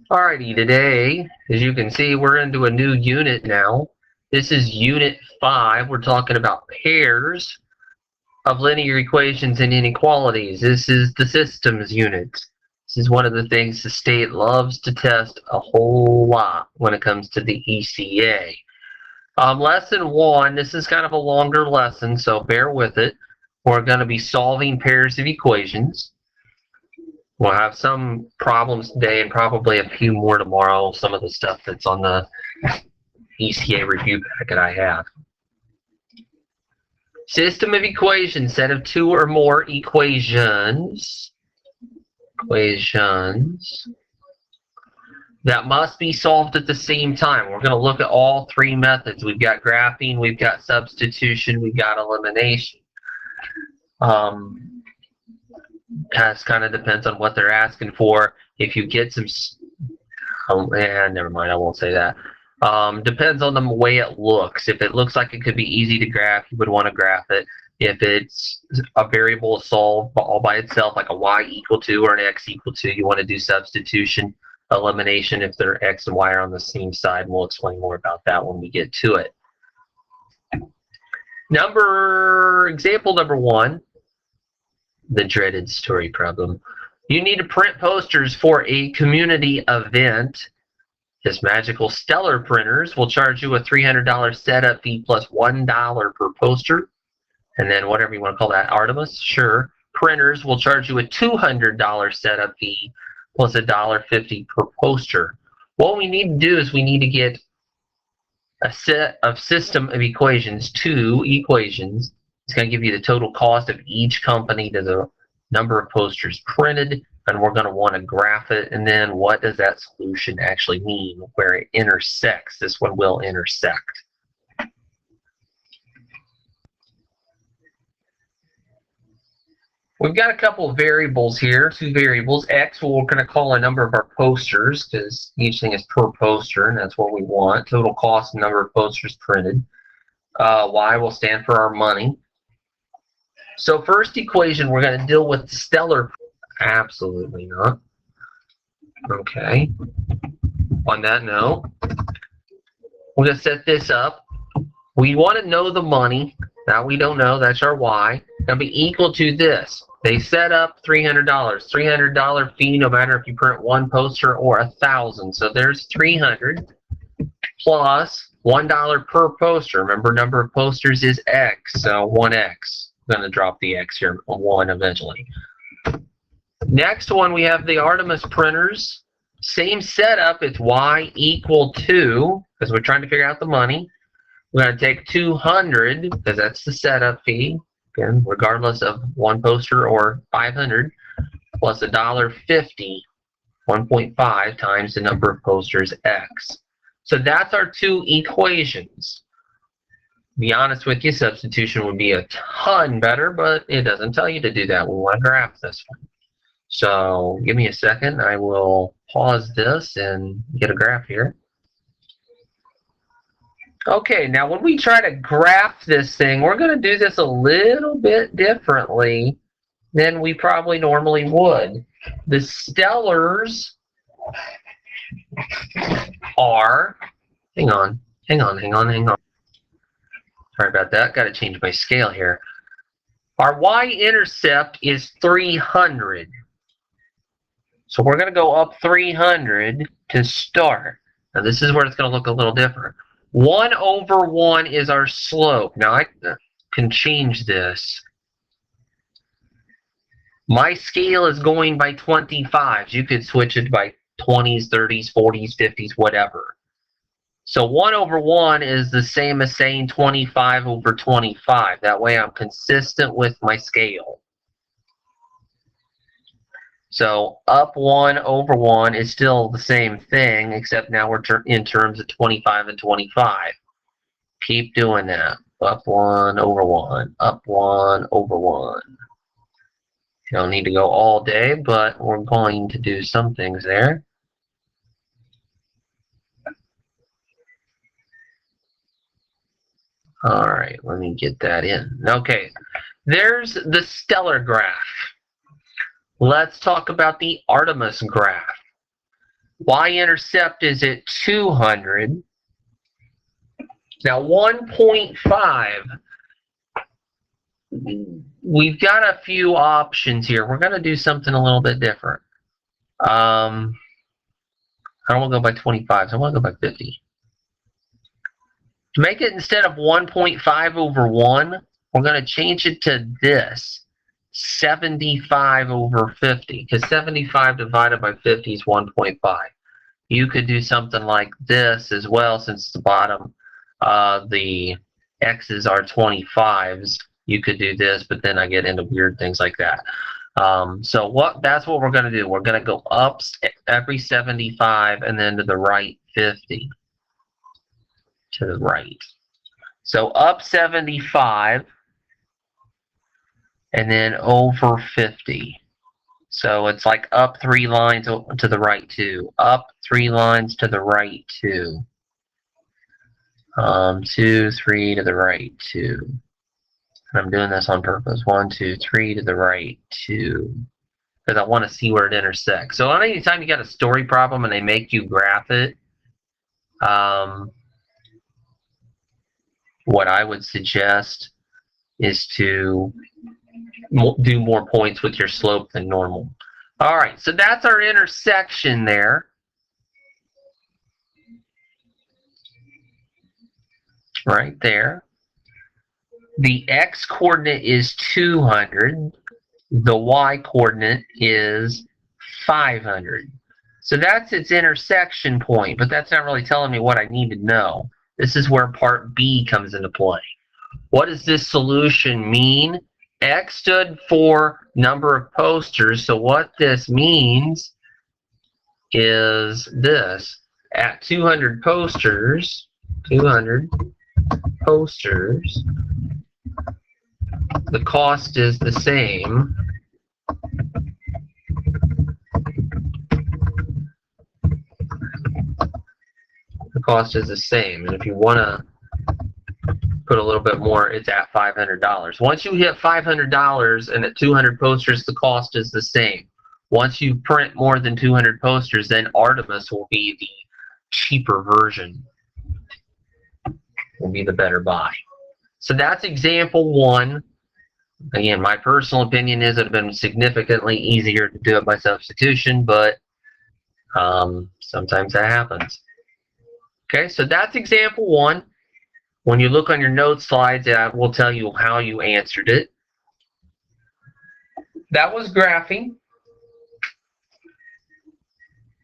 Alrighty, today, as you can see, we're into a new unit now. This is Unit 5. We're talking about pairs of linear equations and inequalities. This is the systems unit. This is one of the things the state loves to test a whole lot when it comes to the ECA. Lesson 1, this is kind of a longer lesson, so bear with it. We're going to be solving pairs of equations. We'll have some problems today and probably a few more tomorrow, some of the stuff that's on the ECA review packet I have. System of equations, set of two or more equations that must be solved at the same time. We're going to look at all three methods. We've got graphing, we've got substitution, we've got elimination. Kind of depends on what they're asking for. If you get some, never mind, I won't say that. Depends on the way it looks. If it looks like it could be easy to graph, you would want to graph it. If it's a variable solved all by itself, like a y equal to or an x equal to, you want to do substitution. Elimination if their x and y are on the same side. We'll explain more about that when we get to it. Example number 1. The dreaded story problem. You need to print posters for a community event. This magical Stellar printers will charge you a $300 setup fee plus $1 per poster. And then whatever you want to call that, Artemis, sure. Printers will charge you a $200 setup fee plus $1.50 per poster. What we need to do is we need to get a set of system of equations, 2 equations. It's going to give you the total cost of each company to the number of posters printed, and we're going to want to graph it, and then what does that solution actually mean, where it intersects. This one will intersect. We've got a couple of variables here, 2 variables. X, we're going to call a number of our posters, because each thing is per poster, and that's what we want. Total cost and number of posters printed. Y will stand for our money. So first equation, we're going to deal with Stellar. Absolutely not. Okay. On that note, we're going to set this up. We want to know the money. Now we don't know. That's our Y. Going to be equal to this. They set up $300. $300 fee no matter if you print 1 poster or 1,000. So there's 300 plus $1 per poster. Remember, number of posters is X, so 1X. I'm going to drop the X here, 1 eventually. Next one, we have the Artemis printers. Same setup, it's Y equal to, because we're trying to figure out the money. We're going to take 200, because that's the setup fee, again, regardless of 1 poster or 500, plus $1.50, 1.5 times the number of posters, X. So that's our 2 equations. To be honest with you, substitution would be a ton better, but it doesn't tell you to do that. We want to graph this one. So give me a second. I will pause this and get a graph here. Okay, now when we try to graph this thing, we're going to do this a little bit differently than we probably normally would. The Stellars are, hang on. Sorry about that. Got to change my scale here. Our y-intercept is 300. So we're going to go up 300 to start. Now this is where it's going to look a little different. 1 over 1 is our slope. Now I can change this. My scale is going by 25s. You could switch it by 20s, 30s, 40s, 50s, whatever. So 1 over 1 is the same as saying 25 over 25. That way I'm consistent with my scale. So up 1 over 1 is still the same thing, except now we're in terms of 25 and 25. Keep doing that. Up 1 over 1. Up 1 over 1. You don't need to go all day, but we're going to do some things there. All right, let me get that in. Okay, there's the Stellar graph. Let's talk about the Artemis graph. Y-intercept is at 200. Now 1.5, we've got a few options here. We're going to do something a little bit different. I don't want to go by 25, so I want to go by 50. To make it, instead of 1.5 over 1, we're going to change it to this, 75 over 50, because 75 divided by 50 is 1.5. You could do something like this as well, since the bottom, the x's are 25s. You could do this, but then I get into weird things like that. So that's what we're going to do. We're going to go up every 75 and then to the right 50. To the right. So up 75 and then over 50. So it's like up 3 lines to the right 2. Up 3 lines to the right 2. 2, 3 to the right 2. And I'm doing this on purpose. 1, 2, 3 to the right 2. Because I want to see where it intersects. So anytime you got a story problem and they make you graph it, what I would suggest is to do more points with your slope than normal. All right, so that's our intersection there. Right there. The x-coordinate is 200. The y-coordinate is 500. So that's its intersection point, but that's not really telling me what I need to know. This is where part B comes into play. What does this solution mean? X stood for number of posters, so what this means is this. At 200 posters, the cost is the same. The cost is the same, and if you want to put a little bit more, it's at $500. Once you hit $500 and at 200 posters, the cost is the same. Once you print more than 200 posters, then Artemis will be the cheaper version. Will be the better buy. So that's example 1. Again, my personal opinion is it would have been significantly easier to do it by substitution, but sometimes that happens. Okay, so that's example 1. When you look on your note slides, that will tell you how you answered it. That was graphing.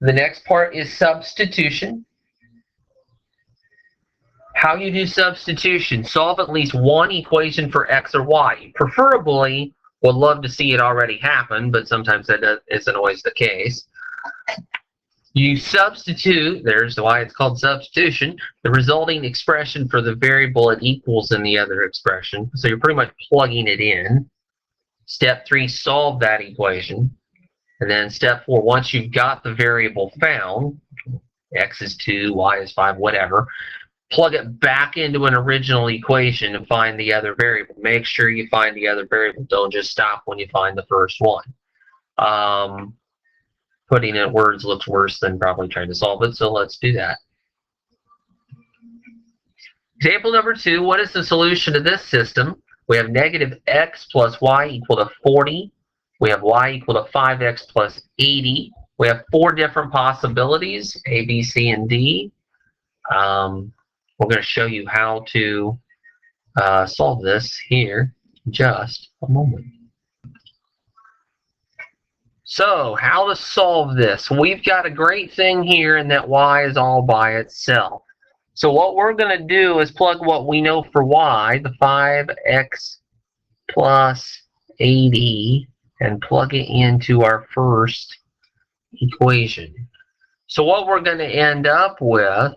The next part is substitution. How you do substitution: solve at least one equation for x or y. Preferably, would love to see it already happen, but sometimes that isn't always the case. You substitute, there's why it's called substitution, the resulting expression for the variable it equals in the other expression. So you're pretty much plugging it in. Step 3, solve that equation. And then step 4, once you've got the variable found, x is 2, y is 5, whatever, plug it back into an original equation and find the other variable. Make sure you find the other variable. Don't just stop when you find the first one. Putting in words looks worse than probably trying to solve it, so let's do that. Example number 2, what is the solution to this system? We have negative x plus y equal to 40. We have y equal to 5x plus 80. We have 4 different possibilities, A, B, C, and D. We're going to show you how to solve this here in just a moment. So, how to solve this? We've got a great thing here in that y is all by itself. So what we're going to do is plug what we know for y, the 5x plus 80, and plug it into our first equation. So what we're going to end up with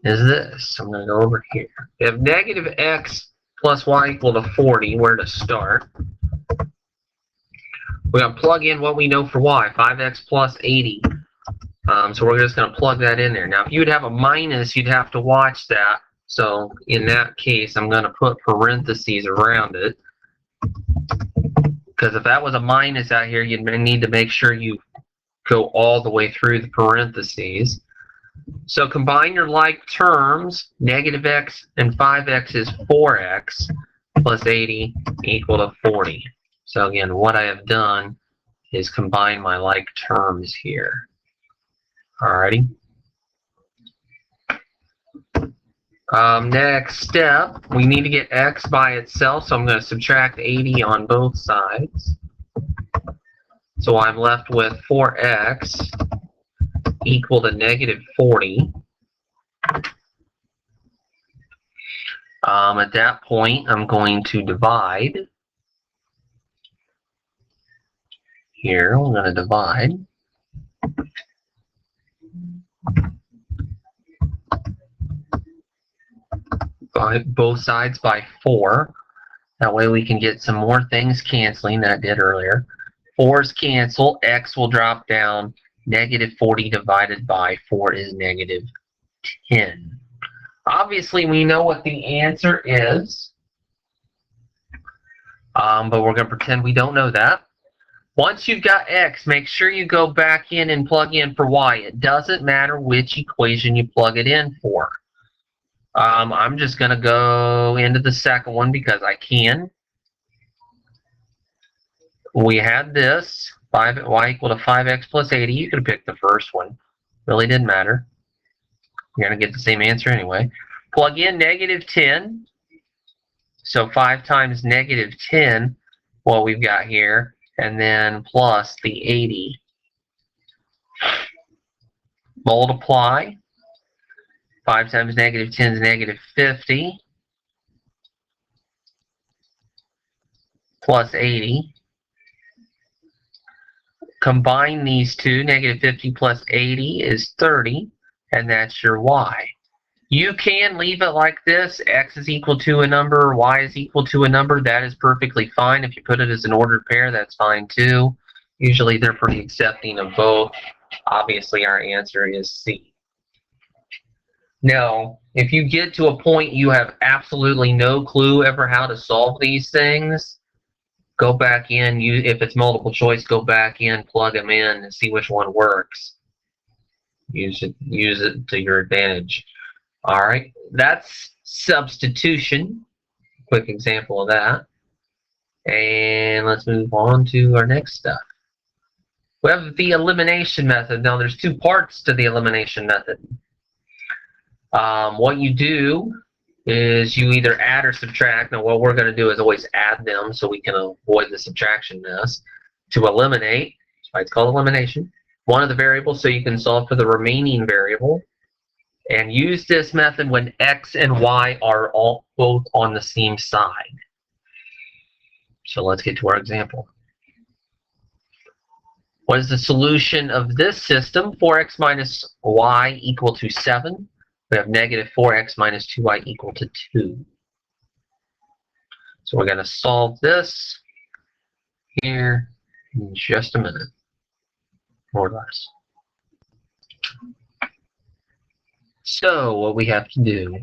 is this. I'm going to go over here. We have negative x plus y equal to 40. Where to start? We're going to plug in what we know for y, 5x plus 80. So we're just going to plug that in there. Now, if you would have a minus, you'd have to watch that. So in that case, I'm going to put parentheses around it. Because if that was a minus out here, you'd need to make sure you go all the way through the parentheses. So combine your like terms. Negative x and 5x is 4x plus 80 equal to 40. So again, what I have done is combine my like terms here. Alrighty. Next step, we need to get x by itself, so I'm going to subtract 80 on both sides. So I'm left with 4x equal to negative 40. At that point, I'm going to divide. Here, we're going to divide. By both sides by 4. That way we can get some more things canceling that I did earlier. 4's cancel, x will drop down. Negative 40 divided by 4 is negative 10. Obviously, we know what the answer is, but we're going to pretend we don't know that. Once you've got x, make sure you go back in and plug in for y. It doesn't matter which equation you plug it in for. I'm just going to go into the second one because I can. We had this, y equal to 5x plus 80. You could have picked the first one. Really didn't matter. You're going to get the same answer anyway. Plug in negative 10. So 5 times negative 10, what we've got here, and then plus the 80. Multiply. 5 times negative 10 is negative 50. Plus 80. Combine these two, negative 50 plus 80 is 30, and that's your y. You can leave it like this, x is equal to a number, y is equal to a number, that is perfectly fine. If you put it as an ordered pair, that's fine too. Usually they're pretty accepting of both. Obviously our answer is C. Now, if you get to a point you have absolutely no clue ever how to solve these things, go back in, if it's multiple choice, go back in, plug them in, and see which one works. Use it to your advantage. All right, that's substitution. Quick example of that. And let's move on to our next stuff. We have the elimination method. Now, there's two parts to the elimination method. What you do is you either add or subtract. Now, what we're going to do is always add them so we can avoid the subtraction mess. To eliminate, that's why it's called elimination, one of the variables so you can solve for the remaining variable. And use this method when x and y are both on the same side. So let's get to our example. What is the solution of this system? 4x minus y equal to 7. We have negative 4x minus 2y equal to 2. So we're going to solve this here in just a minute, more or less. So what we have to do,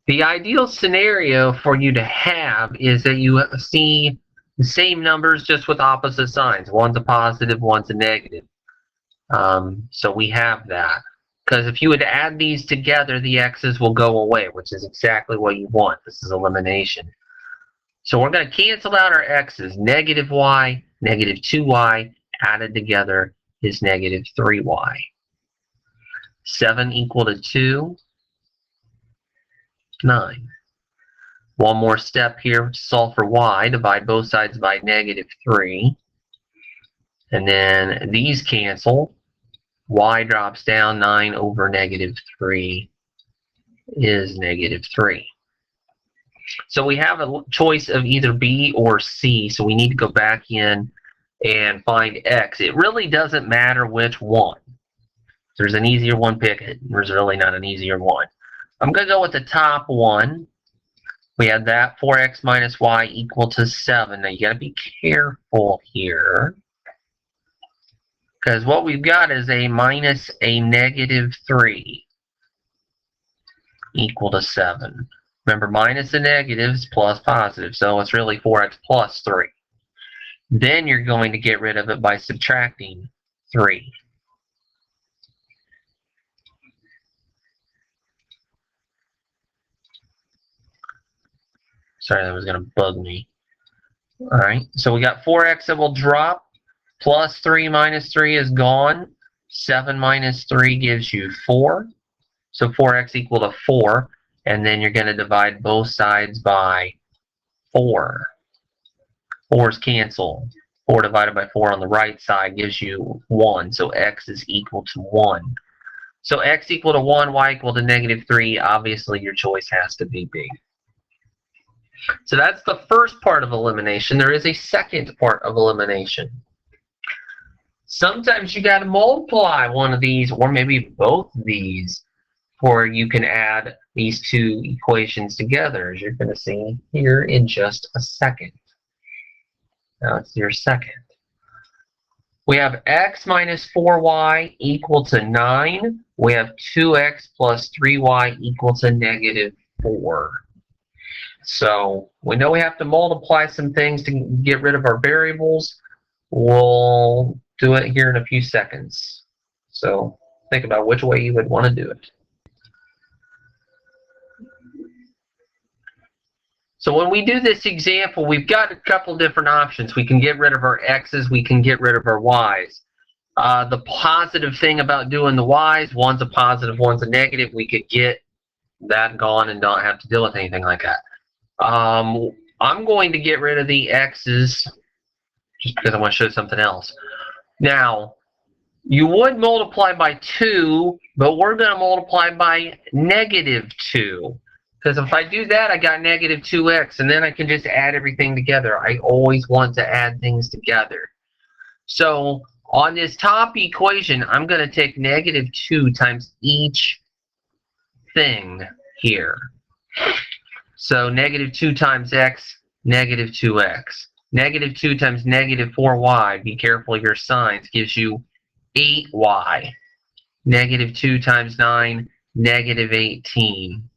the ideal scenario for you to have is that you see the same numbers just with opposite signs. One's a positive, one's a negative. So we have that. Because if you would add these together, the x's will go away, which is exactly what you want. This is elimination. So we're going to cancel out our x's. Negative y, negative 2y, added together is negative 3y. 7 equal to 2, 9. One more step here to solve for y. Divide both sides by negative 3. And then these cancel. Y drops down. 9 over negative 3 is negative 3. So we have a choice of either B or C. So we need to go back in and find x. It really doesn't matter which one. If there's an easier one, pick it. There's really not an easier one. I'm going to go with the top one. We have that 4x minus y equal to 7. Now you got to be careful here, because what we've got is a minus a negative 3 equal to 7. Remember, minus the negatives plus positive, so it's really 4x plus 3. Then you're going to get rid of it by subtracting 3. Sorry, that was going to bug me. Alright, so we got 4x that will drop. Plus 3 minus 3 is gone. 7 minus 3 gives you 4. So 4x equal to 4. And then you're going to divide both sides by 4. 4's cancel. 4 divided by 4 on the right side gives you 1. So x is equal to 1. So x equal to 1, y equal to negative 3. Obviously, your choice has to be B. So that's the first part of elimination. There is a second part of elimination. Sometimes you got to multiply one of these, or maybe both of these, before you can add these two equations together, as you're going to see here in just a second. Now it's your second. We have x minus 4y equal to 9. We have 2x plus 3y equal to negative 4. So we know we have to multiply some things to get rid of our variables. We'll do it here in a few seconds. So think about which way you would want to do it. So when we do this example, we've got a couple different options. We can get rid of our x's, we can get rid of our y's. The positive thing about doing the y's, one's a positive, one's a negative, we could get that gone and not have to deal with anything like that. I'm going to get rid of the x's just because I want to show something else. Now, you would multiply by 2, but we're going to multiply by negative 2. Because if I do that, I got negative 2x, and then I can just add everything together. I always want to add things together. So on this top equation, I'm going to take negative 2 times each thing here. So negative 2 times x, negative 2x. Negative 2 times negative 4y, be careful of your signs, gives you 8y. Negative 2 times 9, negative 18.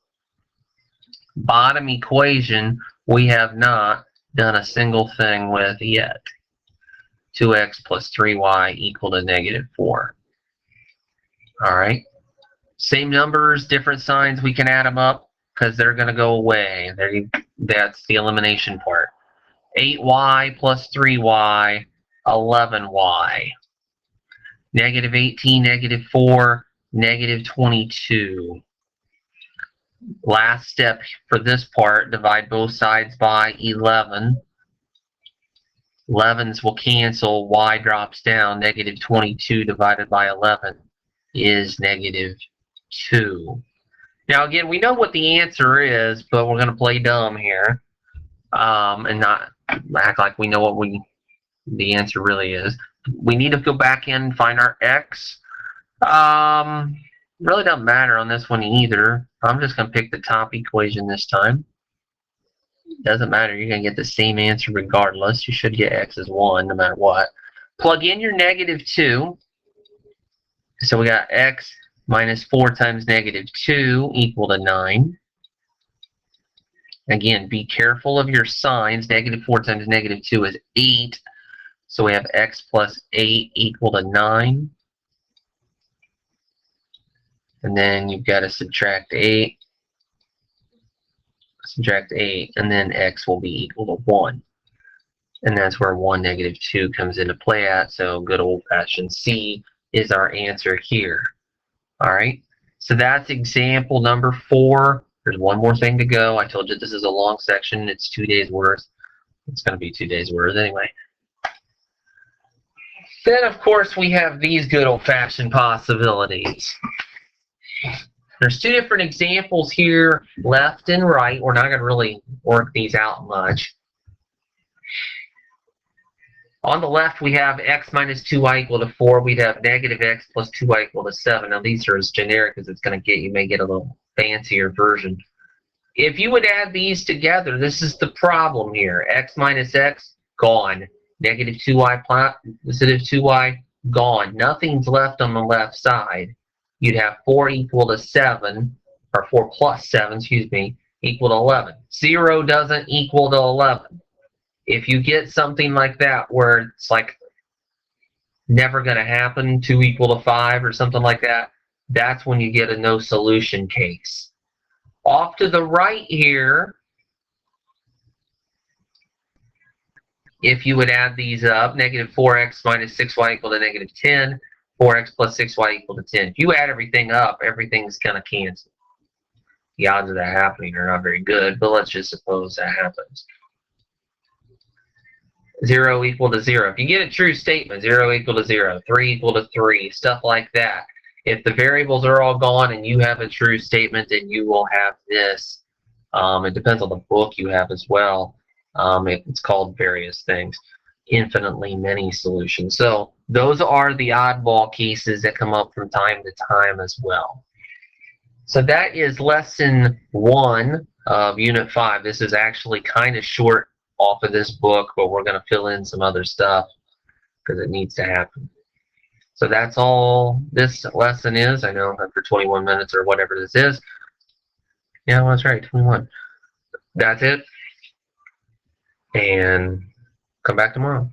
Bottom equation, we have not done a single thing with yet. 2x plus 3y equal to negative 4. Alright. Same numbers, different signs, we can add them up because they're going to go away. That's the elimination part. 8y plus 3y, 11y. Negative 18, negative 4, negative 22. Last step for this part, divide both sides by 11. 11's will cancel, y drops down. Negative 22 divided by 11 is negative 2. Now again, we know what the answer is, but we're going to play dumb here and not act like we know what the answer really is. We need to go back in and find our x. Really doesn't matter on this one either. I'm just going to pick the top equation this time. Doesn't matter. You're going to get the same answer regardless. You should get x as 1 no matter what. Plug in your negative 2. So we got x minus 4 times negative 2 equal to 9. Again, be careful of your signs. Negative 4 times negative 2 is 8. So we have x plus 8 equal to 9. And then you've got to subtract 8. Subtract 8, and then x will be equal to 1. And that's where 1, negative 2 comes into play at. So good old-fashioned C is our answer here. All right. So that's example number 4. There's one more thing to go. I told you this is a long section. It's 2 days worth. It's going to be 2 days worth anyway. Then, of course, we have these good old-fashioned possibilities. There's two different examples here, left and right. We're not going to really work these out much. On the left, we have x minus 2y equal to 4. We'd have negative x plus 2y equal to 7. Now, these are as generic as it's going to get. You may get a little fancier version. If you would add these together, this is the problem here. X minus x, gone. Negative 2y, positive 2y, gone. Nothing's left on the left side. You'd have 4 equal to 7, or 4 plus 7, excuse me, equal to 11. 0 doesn't equal to 11. If you get something like that where it's like never going to happen, 2 equal to 5 or something like that, that's when you get a no solution case. Off to the right here, if you would add these up, negative 4x minus 6y equal to negative 10, 4x plus 6y equal to 10. If you add everything up, everything's going to cancel. The odds of that happening are not very good, but let's just suppose that happens. 0 equal to 0. If you get a true statement, 0 equal to 0, 3 equal to 3, stuff like that. If the variables are all gone and you have a true statement, then you will have this. It depends on the book you have as well. It's called various things. Infinitely many solutions. So those are the oddball cases that come up from time to time as well. So that is lesson 1 of Unit 5. This is actually kind of short off of this book, but we're going to fill in some other stuff because it needs to happen. So that's all this lesson is. I know after 21 minutes or whatever this is. Yeah, that's right, 21. That's it. And come back tomorrow.